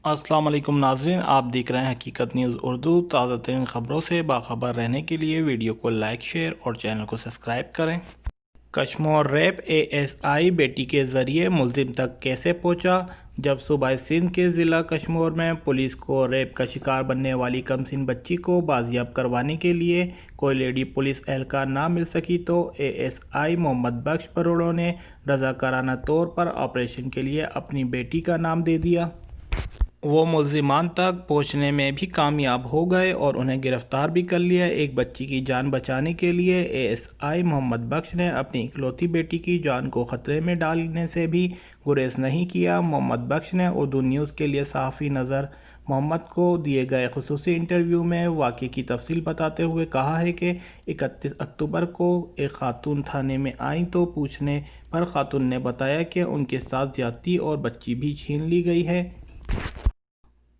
السلام علیکم ناظرین، آپ دیکھ رہے ہیں حقیقت نیوز اردو۔ تازہ ترین خبروں سے باخبر رہنے کے لیے ویڈیو کو لائک، شیئر اور چینل کو سبسکرائب کریں۔ کشمور ریپ ASI بیٹی کے ذریعے ملزم تک کیسے پہنچا؟ جب صوبہ سندھ کے ضلع کشمور میں پولیس کو ریپ کا شکار بننے والی کمسن بچی کو بازیاب کروانے کے لیے کوئی لیڈی پولیس اہلکار نہ مل سکی تو ASI محمد بخش بروڑوں نے رضاکارانہ طور پر آپریشن کے لیے اپنی بیٹی کا نام دے دیا۔ وہ ملزمان تک پہنچنے میں بھی کامیاب ہو گئے اور انہیں گرفتار بھی کر لیا۔ ایک بچی کی جان بچانے کے لیے ASI محمد بخش نے اپنی اکلوتی بیٹی کی جان کو خطرے میں ڈالنے سے بھی گریز نہیں کیا۔ محمد بخش نے اردو نیوز کے لیے صحافی نذر محمد کو دیے گئے خصوصی انٹرویو میں واقعے کی تفصیل بتاتے ہوئے کہا ہے کہ 31 اکتوبر کو ایک خاتون تھانے میں آئیں تو پوچھنے پر خاتون نے بتایا کہ ان کے ساتھ زیادتی اور بچی بھی چھین لی گئی ہے۔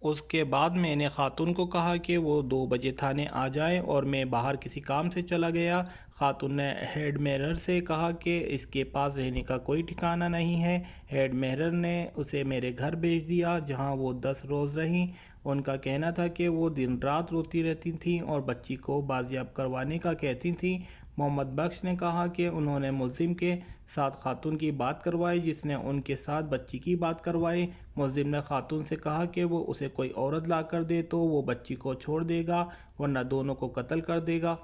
اس کے بعد میں نے خاتون کو کہا کہ وہ 2 بجے تھانے آ جائیں اور میں باہر کسی کام سے چلا گیا۔ خاتون نے ہیڈ مہرر سے کہا کہ اس کے پاس رہنے کا کوئی ٹھکانہ نہیں ہے۔ ہیڈ مہرر نے اسے میرے گھر بھیج دیا جہاں وہ 10 روز رہیں۔ ان کا کہنا تھا کہ وہ دن رات روتی رہتی تھیں اور بچی کو بازیاب کروانے کا کہتی تھیں۔ محمد بخش نے کہا کہ انہوں نے ملزم کے ساتھ خاتون کی بات کروائی جس نے ان کے ساتھ بچی کی بات کروائی۔ ملزم نے خاتون سے کہا کہ وہ اسے کوئی عورت لا کر دے تو وہ بچی کو چھوڑ دے گا ورنہ دونوں کو قتل کر دے گا۔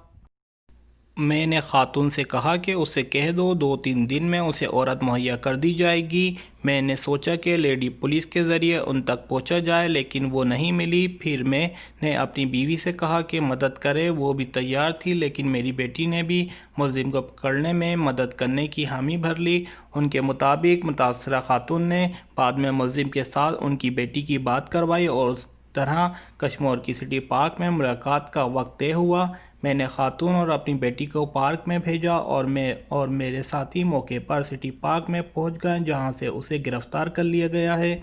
میں نے خاتون سے کہا کہ اسے کہہ دو 2-3 دن میں اسے عورت مہیا کر دی جائے گی۔ میں نے سوچا کہ لیڈی پولیس کے ذریعے ان تک پہنچا جائے لیکن وہ نہیں ملی۔ پھر میں نے اپنی بیوی سے کہا کہ مدد کرے، وہ بھی تیار تھی لیکن میری بیٹی نے بھی ملزم کو پکڑنے میں مدد کرنے کی حامی بھر لی۔ ان کے مطابق متاثرہ خاتون نے بعد میں ملزم کے ساتھ ان کی بیٹی کی بات کروائی اور اس طرح کشمور کی سٹی پارک میں ملاقات کا وقت طے ہوا۔ میں نے خاتون اور اپنی بیٹی کو پارک میں بھیجا اور میں اور میرے ساتھی موقع پر سٹی پارک میں پہنچ گئے جہاں سے اسے گرفتار کر لیا گیا ہے۔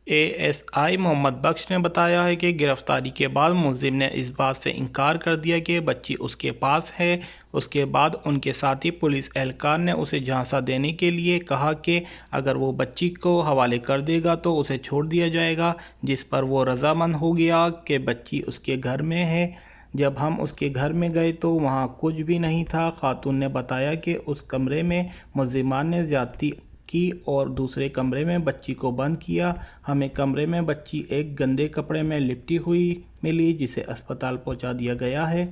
ASI محمد بخش نے بتایا ہے کہ گرفتاری کے بعد ملزم نے اس بات سے انکار کر دیا کہ بچی اس کے پاس ہے۔ اس کے بعد ان کے ساتھی پولیس اہلکار نے اسے جھانسا دینے کے لیے کہا کہ اگر وہ بچی کو حوالے کر دے گا تو اسے چھوڑ دیا جائے گا، جس پر وہ رضامند ہو گیا کہ بچی اس کے گھر میں ہے۔ جب ہم اس کے گھر میں گئے تو وہاں کچھ بھی نہیں تھا۔ خاتون نے بتایا کہ اس کمرے میں ملزمان نے زیادتی کی اور دوسرے کمرے میں بچی کو بند کیا۔ ہمیں کمرے میں بچی ایک گندے کپڑے میں لپٹی ہوئی ملی جسے اسپتال پہنچا دیا گیا ہے۔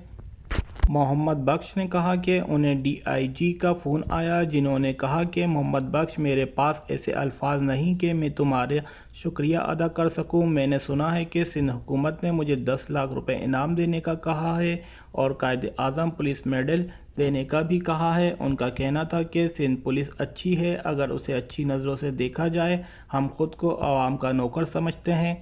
محمد بخش نے کہا کہ انہیں DIG کا فون آیا جنہوں نے کہا کہ محمد بخش میرے پاس ایسے الفاظ نہیں کہ میں تمہارا شکریہ ادا کر سکوں۔ میں نے سنا ہے کہ سندھ حکومت نے مجھے 10 لاکھ روپے انعام دینے کا کہا ہے اور قائد اعظم پولیس میڈل دینے کا بھی کہا ہے۔ ان کا کہنا تھا کہ سندھ پولیس اچھی ہے اگر اسے اچھی نظروں سے دیکھا جائے۔ ہم خود کو عوام کا نوکر سمجھتے ہیں۔